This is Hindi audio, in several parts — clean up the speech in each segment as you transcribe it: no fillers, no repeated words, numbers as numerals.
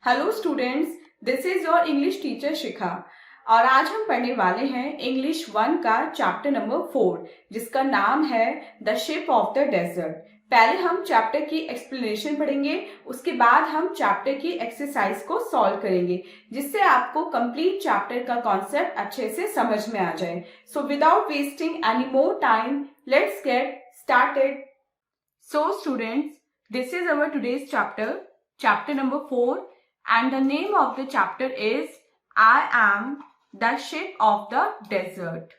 Hello students, this is your English teacher Shikha और आज हम पढ़ने वाले हैं इंग्लिश 1 का चैप्टर नंबर 4 जिसका नाम है the ship of the desert. पहले हम चैप्टर की एक्सप्लेनेशन पढ़ेंगे, उसके बाद हम चैप्टर की एक्सरसाइज को सॉल्व करेंगे जिससे आपको कंप्लीट चैप्टर का कॉन्सेप्ट अच्छे से समझ में आ जाए। So without wasting any more time, let's get started. So students, this is our today's chapter number 4 and the name of the chapter is I am the ship of the desert।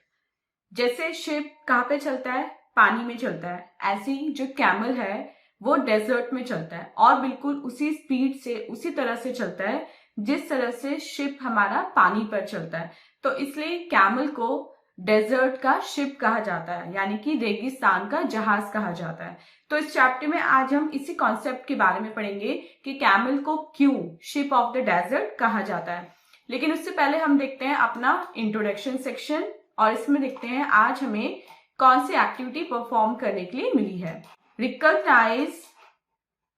जैसे शिप कहाँ पे चलता है? पानी में चलता है। ऐसे ही जो कैमल है वो डेजर्ट में चलता है और बिल्कुल उसी स्पीड से, उसी तरह से चलता है जिस तरह से शिप हमारा पानी पर चलता है। तो इसलिए कैमल को डेजर्ट का शिप कहा जाता है, यानी कि रेगिस्तान का जहाज कहा जाता है। तो इस चैप्टर में आज हम इसी कॉन्सेप्ट के बारे में पढ़ेंगे कि कैमल को क्यों शिप ऑफ द डेजर्ट कहा जाता है। लेकिन उससे पहले हम देखते हैं अपना इंट्रोडक्शन सेक्शन और इसमें देखते हैं आज हमें कौन सी एक्टिविटी परफॉर्म करने के लिए मिली है। Recognise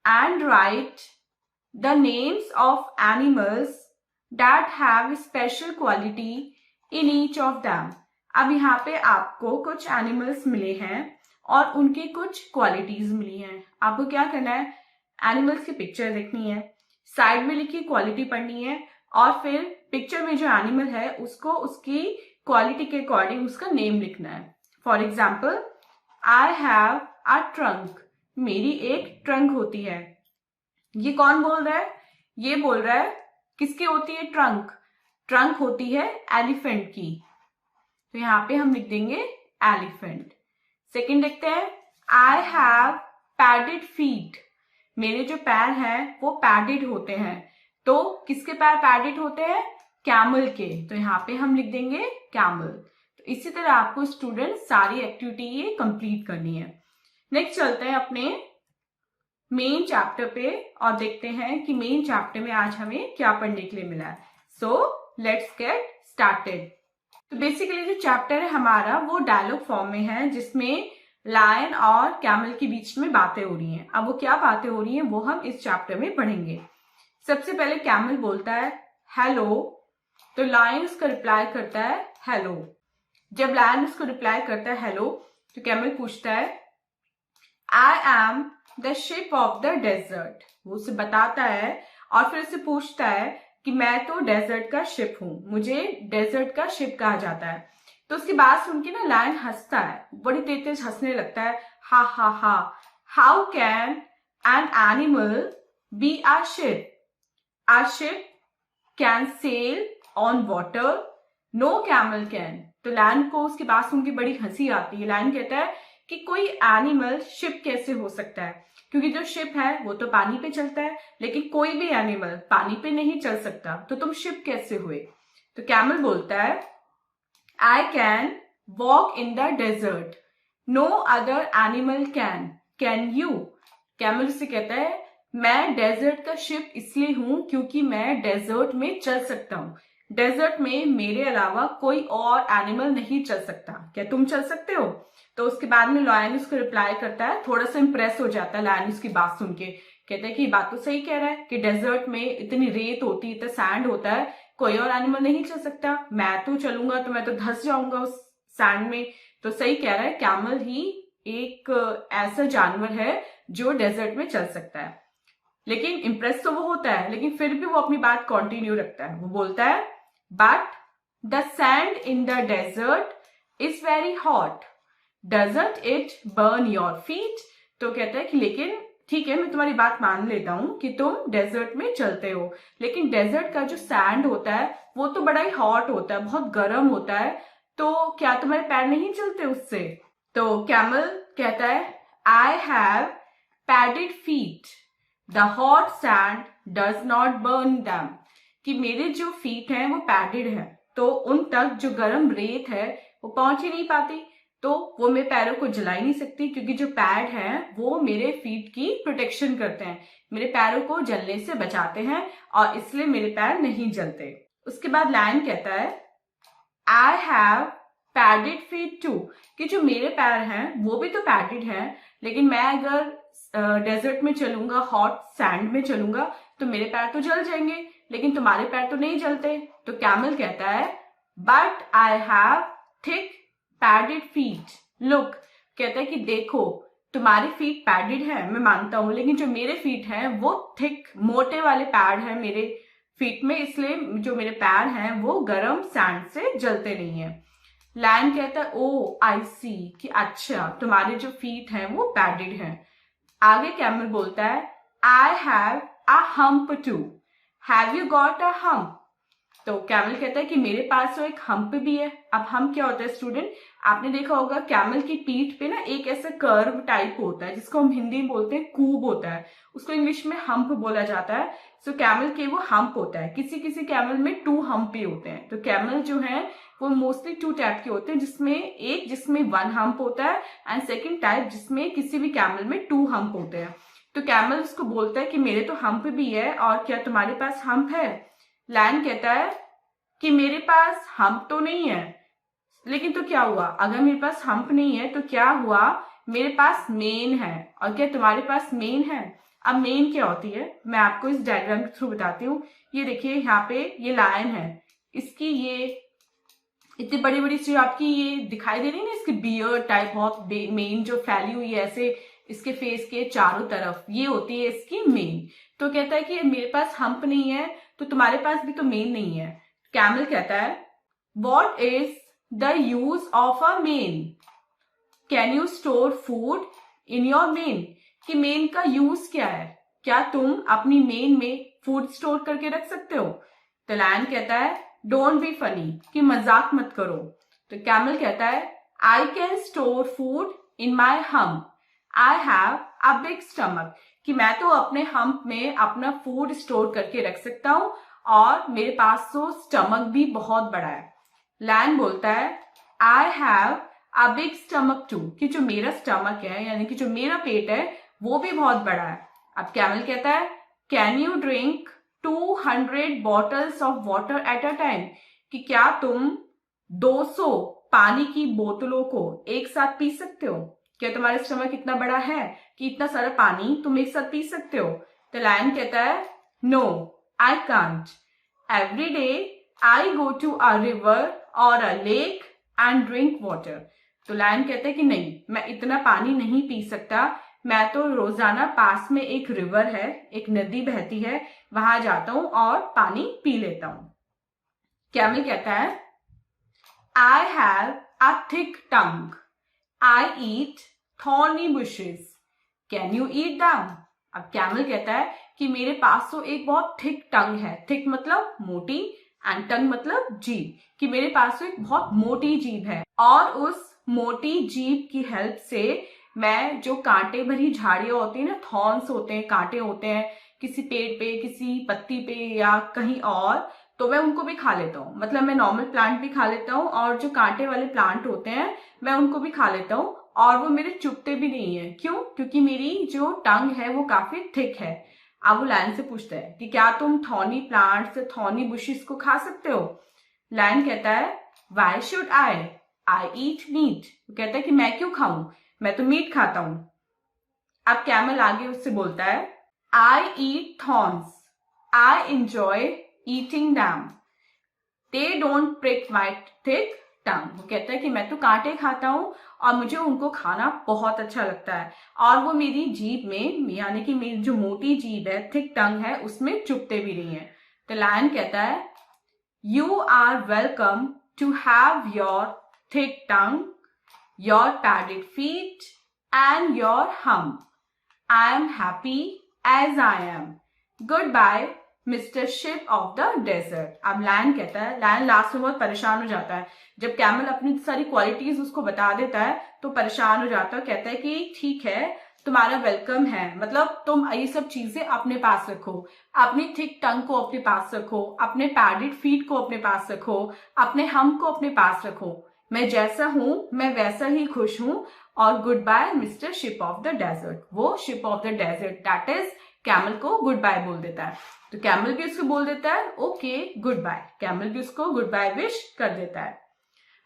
and write the names of animals that have special quality in each of them. अब यहाँ पे आपको कुछ एनिमल्स मिले हैं और उनकी कुछ क्वालिटीज मिली हैं। आपको क्या करना है? एनिमल्स की पिक्चर देखनी है, साइड में लिखी क्वालिटी पढ़नी है और फिर पिक्चर में जो एनिमल है उसको उसकी क्वालिटी के अकॉर्डिंग उसका नेम लिखना है। For example, I have a trunk. मेरी एक ट्रंक होती है। ये कौन बोल रहा है? ये बोल रहा है किसकी होती है ट्रंक? ट्रंक होती है एलिफेंट की, तो यहाँ पे हम लिख देंगे एलिफेंट। सेकेंड देखते हैं, आई हैव पैडेड फीट। मेरे जो पैर हैं वो पैडेड होते हैं। तो किसके पैर पैडेड होते हैं? कैमल के, तो यहाँ पे हम लिख देंगे कैमल। तो इसी तरह आपको स्टूडेंट सारी एक्टिविटी ये कंप्लीट करनी है। नेक्स्ट चलते हैं अपने मेन चैप्टर पे और देखते हैं कि मेन चैप्टर में आज हमें क्या पढ़ने के लिए मिला है। So let's get started. तो बेसिकली जो चैप्टर है हमारा वो डायलॉग फॉर्म में है जिसमें लायन और कैमल के बीच में बातें हो रही हैं। अब वो क्या बातें हो रही हैं वो हम इस चैप्टर में पढ़ेंगे। सबसे पहले कैमल बोलता है हेलो, तो लायन उसका रिप्लाई करता है हेलो। जब लायन उसको रिप्लाई करता है हेलो तो कैमल पूछता है I am the ship of the desert. वो उसे बताता है और फिर उसे पूछता है कि मैं तो डेजर्ट का शिप हूं, मुझे डेजर्ट का शिप कहा जाता है। तो उसकी बात सुन के ना लायन हंसता है, बड़ी तेज तेज हंसने लगता है। हा हा हा, how can an animal be a ship? A ship can sail on water, no camel can. तो लायन को उसकी बात सुन के बड़ी हंसी आती है। लायन कहता है कि कोई एनिमल शिप कैसे हो सकता है, क्योंकि जो शिप है वो तो पानी पे चलता है, लेकिन कोई भी एनिमल पानी पे नहीं चल सकता, तो तुम शिप कैसे हुए? तो कैमल बोलता है I can walk in the desert, no other animal can you? Camel उससे कहता है मैं डेजर्ट का शिप इसलिए हूं क्योंकि मैं डेजर्ट में चल सकता हूं। डेजर्ट में मेरे अलावा कोई और एनिमल नहीं चल सकता, क्या तुम चल सकते हो? तो उसके बाद में लायन उसको रिप्लाई करता है, थोड़ा सा इंप्रेस हो जाता है लायन उसकी बात सुन के। कहता है कि ये बात तो सही कह रहा है कि डेजर्ट में इतनी रेत होती है, इतना सैंड होता है, कोई और एनिमल नहीं चल सकता। मैं तो चलूंगा तो मैं तो धंस जाऊंगा उस सैंड में। तो सही कह रहा है, कैमल ही एक ऐसा जानवर है जो डेजर्ट में चल सकता है। लेकिन इंप्रेस तो वो होता है, लेकिन फिर भी वो अपनी बात कंटिन्यू रखता है। वो बोलता है but the sand in the desert is very hot, doesn't it burn your feet? तो कहता है कि लेकिन ठीक है, मैं तुम्हारी बात मान लेता हूं कि तुम डेजर्ट में चलते हो, लेकिन डेजर्ट का जो सैंड होता है वो तो बड़ा ही हॉट होता है, बहुत गर्म होता है, तो क्या तुम्हारे पैर नहीं चलते उससे? तो कैमल कहता है I have padded feet, the hot sand does not burn them. कि मेरे जो फीट हैं वो पैडेड हैं, तो उन तक जो गर्म रेत है वो पहुंच ही नहीं पाती, तो वो मेरे पैरों को जला ही नहीं सकती, क्योंकि जो पैड हैं वो मेरे फीट की प्रोटेक्शन करते हैं, मेरे पैरों को जलने से बचाते हैं और इसलिए मेरे पैर नहीं जलते। उसके बाद लायन कहता है I have padded feet too, कि जो मेरे पैर हैं वो भी तो पैडेड हैं, लेकिन मैं अगर डेजर्ट में चलूंगा, हॉट सैंड में चलूंगा, तो मेरे पैर तो जल जाएंगे, लेकिन तुम्हारे पैर तो नहीं जलते। तो कैमल कहता है but I have thick padded feet. Look, कहता है कि देखो तुम्हारे फीट पैडेड है, मैं मानता हूं, लेकिन जो मेरे फीट हैं वो थिक मोटे वाले पैड है मेरे फीट में, इसलिए जो मेरे पैर हैं वो गर्म सैंड से जलते नहीं है। लायन कहता है ओ आई सी, कि अच्छा तुम्हारे जो फीट हैं वो पैडेड हैं। आगे कैमल बोलता है I have a hump too, have you got a hump. तो कैमल कहता है कि मेरे पास तो एक हम्प भी है। अब हम्प क्या होता है स्टूडेंट, आपने देखा होगा कैमल की पीठ पे ना एक ऐसा कर्व टाइप होता है जिसको हम हिंदी में बोलते हैं कूब होता है, उसको इंग्लिश में हम्प बोला जाता है। सो कैमल के वो हम्प होता है, किसी किसी कैमल में 2 हम्प भी होते हैं। तो कैमल जो है वो मोस्टली 2 टाइप के होते हैं, जिसमें 1 हम्प होता है एंड सेकेंड टाइप जिसमें किसी भी कैमल में 2 हम्प होते हैं। तो कैमल उसको बोलता है कि मेरे तो हम्प भी है, और क्या तुम्हारे पास हम्प है। लायन कहता है कि मेरे पास हम्प तो नहीं है, लेकिन तो क्या हुआ, अगर मेरे पास हम्प नहीं है तो क्या हुआ, मेरे पास मेन है। और क्या तुम्हारे पास मेन है। अब मेन क्या होती है मैं आपको इस डायग्राम के थ्रू बताती हूँ। ये देखिए यहाँ पे ये लायन है, इसकी ये इतनी बड़ी बड़ी सी आपकी ये दिखाई दे रही है ना, इसकी बियर टाइप बहुत मेन जो फैली हुई है ऐसे इसके फेस के चारों तरफ, ये होती है इसकी मेन। तो कहता है कि मेरे पास हम्प नहीं है तो तुम्हारे पास भी तो मेन नहीं है। कैमल कहता है what is the use of a main, can you store food in your main, कि मेन का यूज क्या है, क्या तुम अपनी मेन में फूड स्टोर करके रख सकते हो। तो लायन कहता है डोंट बी फनी, कि मजाक मत करो। तो कैमल कहता है I can store food in my hump, I have a big stomach, कि मैं तो अपने हम्प में अपना फूड स्टोर करके रख सकता हूं और मेरे पास तो स्टमक भी बहुत बड़ा है। लायन बोलता है I have a big stomach too, कि जो मेरा स्टमक है यानी कि जो मेरा पेट है वो भी बहुत बड़ा है। अब कैमल कहता है can you drink 200 bottles of water at a time, कि क्या तुम 200 पानी की बोतलों को एक साथ पी सकते हो। क्या तुम्हारा स्टमक इतना बड़ा है कि इतना सारा पानी तुम एक साथ पी सकते हो। तो लायन कहता है no I can't, every day I go to a river और a lake and drink water. तो लायन कहता है कि नहीं, मैं इतना पानी नहीं पी सकता, मैं तो रोजाना पास में एक रिवर है, एक नदी बहती है, वहां जाता हूं और पानी पी लेता हूं। कैमल कहता है I have a thick tongue, I eat thorny bushes, can you eat them. अब कैमल कहता है कि मेरे पास तो एक बहुत थिक टंग है, थिक मतलब मोटी एंड टंग मतलब जीभ, कि मेरे पास तो एक बहुत मोटी जीभ है और उस मोटी जीभ की हेल्प से मैं जो कांटे भरी झाड़ियां होती है ना, थॉर्न्स होते हैं, कांटे होते हैं किसी पेड़ पे किसी पत्ती पे या कहीं और, तो मैं उनको भी खा लेता हूँ। मतलब मैं नॉर्मल प्लांट भी खा लेता हूँ और जो कांटे वाले प्लांट होते हैं मैं उनको भी खा लेता हूँ, और वो मेरे चुभते भी नहीं है। क्यों, क्योंकि मेरी जो टंग है वो काफी थिक है। अब वो लायन से पूछता है कि क्या तुम थॉर्नी प्लांट्स या थॉर्नी बुशेस को खा सकते हो। लायन कहता है why should I eat meat, कहता है कि मैं क्यों खाऊं, मैं तो मीट खाता हूं। अब कैमल आगे उससे बोलता है I eat thorns, I enjoy eating them, they don't prick my thick tongue. वो कहता है कि मैं तो कांटे खाता हूं और मुझे उनको खाना बहुत अच्छा लगता है, और वो मेरी जीभ में यानी कि मेरी जो मोटी जीभ है, थिक टंग है, उसमें चुभते भी नहीं है। तो लायन कहता है you are welcome to have your thick tongue, your padded feet and your hump. I am happy as I am. Goodbye, Mr. Ship of the Desert. अब लायन कहता है, लायन लास्ट में बहुत परेशान हो जाता है जब कैमल अपनी सारी क्वालिटीज उसको बता देता है, तो परेशान हो जाता है, कहता है कि ठीक है तुम्हारा वेलकम है, मतलब तुम ये सब चीजें अपने पास रखो, अपनी थिक टंग को अपने पास रखो, अपने पैडेड फीट को अपने पास रखो, अपने हम्प को अपने पास रखो, मैं जैसा हूं मैं वैसा ही खुश हूं, और goodbye mister ship of the desert. वो ship of the desert that is camel को गुड बाय बोल देता है। तो कैमल भी उसको बोल देता है ओके गुड बाय, कैमल भी उसको गुड बाय विश कर देता है।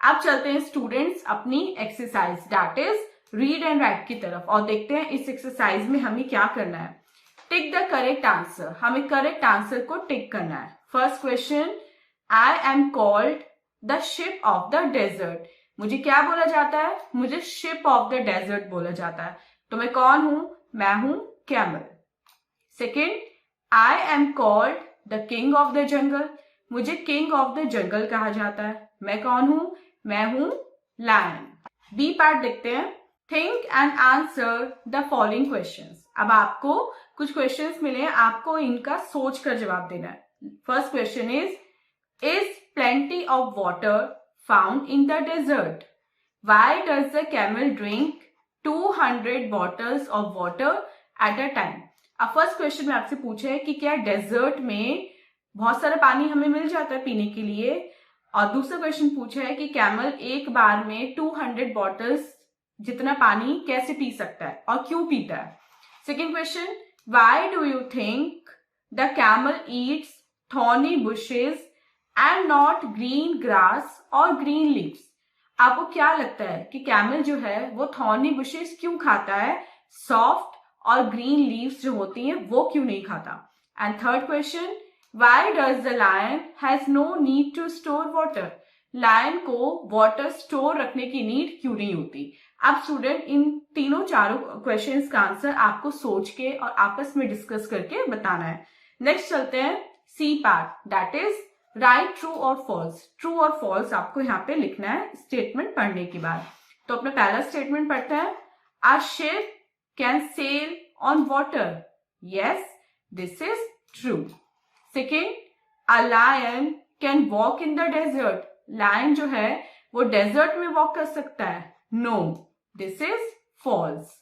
अब चलते हैं स्टूडेंट्स अपनी exercise that is read and right की तरफ, और देखते हैं इस एक्सरसाइज में हमें क्या करना है। टिक द करेक्ट आंसर, हमें करेक्ट आंसर को टिक करना है। First question, I am called the ship of the desert. मुझे क्या बोला जाता है? मुझे शिप ऑफ द डेजर्ट बोला जाता है। तो मैं कौन हूं? मैं हूं camel. Second, I am called the king of the jungle. मुझे किंग ऑफ द जंगल कहा जाता है। मैं कौन हूं? मैं हूं लायन। बी पार्ट देखते हैं। Think and answer the following questions. अब आपको कुछ क्वेश्चंस मिले हैं, आपको इनका सोच कर जवाब देना है। First question is plenty of water found in the desert? Why does the camel drink 200 bottles of water at a time? अब फर्स्ट क्वेश्चन में आपसे पूछा है कि क्या डेजर्ट में बहुत सारा पानी हमें मिल जाता है पीने के लिए, और दूसरा क्वेश्चन पूछा है कि कैमल एक बार में 200 बॉटल्स जितना पानी कैसे पी सकता है और क्यों पीता है। Second question, why do you think the camel Yeats thorny bushes and not green grass और ग्रीन लीव्स? आपको क्या लगता है कि कैमल जो है वो थॉर्नी बुशेस क्यों खाता है, सॉफ्ट और ग्रीन लीव्स जो होती हैं वो क्यों नहीं खाता? And third question, Why does the lion has no need to store water? Lion को वाटर स्टोर रखने की नीड क्यों नहीं होती? अब स्टूडेंट इन चारों क्वेश्चंस का आंसर आपको सोच के और आपस में डिस्कस करके बताना है। नेक्स्ट चलते हैं C part, that is right true और फॉल्स। ट्रू और फॉल्स आपको यहाँ पे लिखना है स्टेटमेंट पढ़ने के बाद। तो अपना पहला स्टेटमेंट पढ़ते हैं। A ship can sail on water. Yes, this is true. Second, a lion can walk in the desert. Lion जो है वो डेजर्ट में वॉक कर सकता है। No, this is false.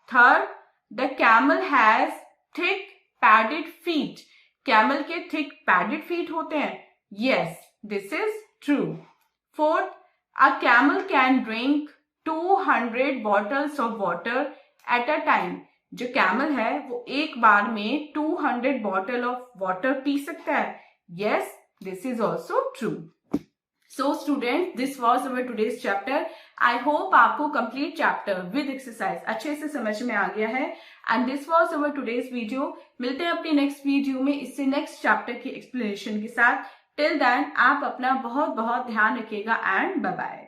Third, the camel has thick padded feet. Camel के thick padded feet होते हैं। Yes, this is true. Fourth, a camel can drink 200 bottles of water at a time. जो कैमल है वो एक बार में 200 बॉटल ऑफ वाटर पी सकता है। Yes, this is also true. So student, this was our today's chapter. I hope आपको कंप्लीट चैप्टर विद एक्सरसाइज अच्छे से समझ में आ गया है। And this was our today's video. मिलते हैं अपनी नेक्स्ट वीडियो में इससे नेक्स्ट चैप्टर की एक्सप्लेनेशन के साथ। टिल देन आप अपना बहुत बहुत ध्यान रखिएगा एंड बाय बाय।